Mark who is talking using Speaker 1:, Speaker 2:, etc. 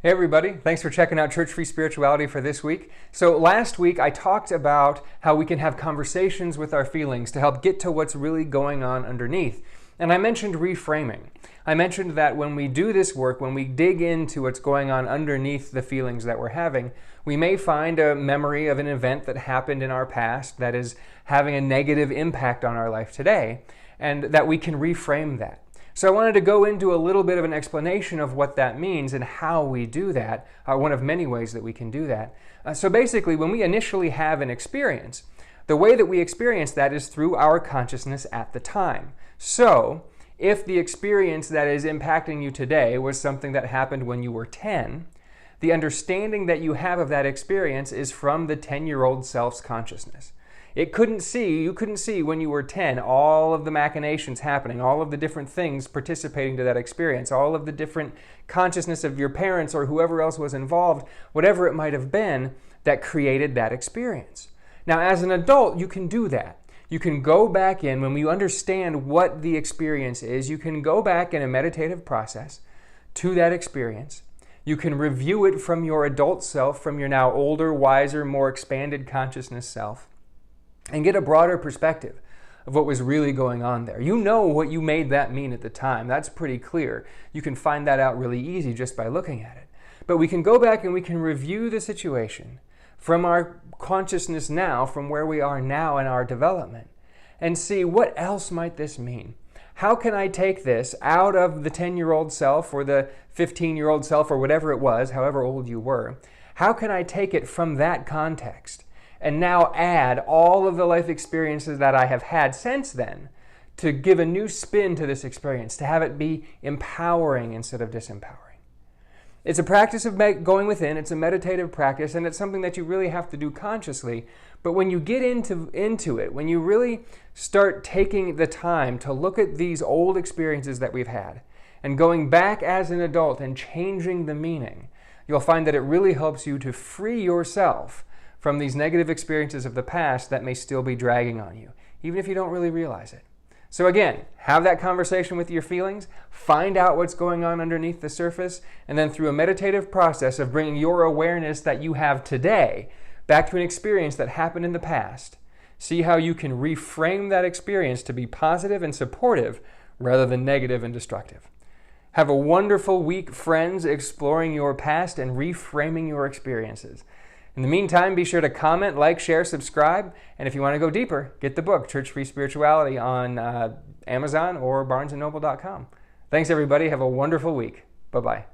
Speaker 1: Hey everybody, thanks for checking out Church Free Spirituality for this week. So last week I talked about how we can have conversations with our feelings to help get to what's really going on underneath. And I mentioned reframing. I mentioned that when we do this work, when we dig into what's going on underneath the feelings that we're having, we may find a memory of an event that happened in our past that is having a negative impact on our life today, and that we can reframe that. So I wanted to go into a little bit of an explanation of what that means and how we do that, one of many ways that we can do that. So basically, when we initially have an experience, the way that we experience that is through our consciousness at the time. So if the experience that is impacting you today was something that happened when you were 10, the understanding that you have of that experience is from the 10-year-old self's consciousness. You couldn't see when you were 10 all of the machinations happening, all of the different things participating to that experience, all of the different consciousness of your parents or whoever else was involved, whatever it might have been that created that experience. Now, as an adult, you can do that. You can go back in, when you understand what the experience is, you can go back in a meditative process to that experience. You can review it from your adult self, from your now older, wiser, more expanded consciousness self, and get a broader perspective of what was really going on there. You know what you made that mean at the time. That's pretty clear. You can find that out really easy just by looking at it. But we can go back and we can review the situation from our consciousness now, from where we are now in our development, and see what else might this mean. How can I take this out of the 10-year-old self or the 15-year-old self or whatever it was, however old you were? How can I take it from that context and now add all of the life experiences that I have had since then to give a new spin to this experience, to have it be empowering instead of disempowering? It's a practice of going within, it's a meditative practice, and it's something that you really have to do consciously. But when you get into it, when you really start taking the time to look at these old experiences that we've had and going back as an adult and changing the meaning, you'll find that it really helps you to free yourself from these negative experiences of the past that may still be dragging on you, even if you don't really realize it. So again, have that conversation with your feelings, find out what's going on underneath the surface, and then through a meditative process of bringing your awareness that you have today back to an experience that happened in the past, see how you can reframe that experience to be positive and supportive rather than negative and destructive. Have a wonderful week, friends, exploring your past and reframing your experiences. In the meantime, be sure to comment, like, share, subscribe, and if you want to go deeper, get the book, Church Free Spirituality, on Amazon or barnesandnoble.com. Thanks, everybody. Have a wonderful week. Bye-bye.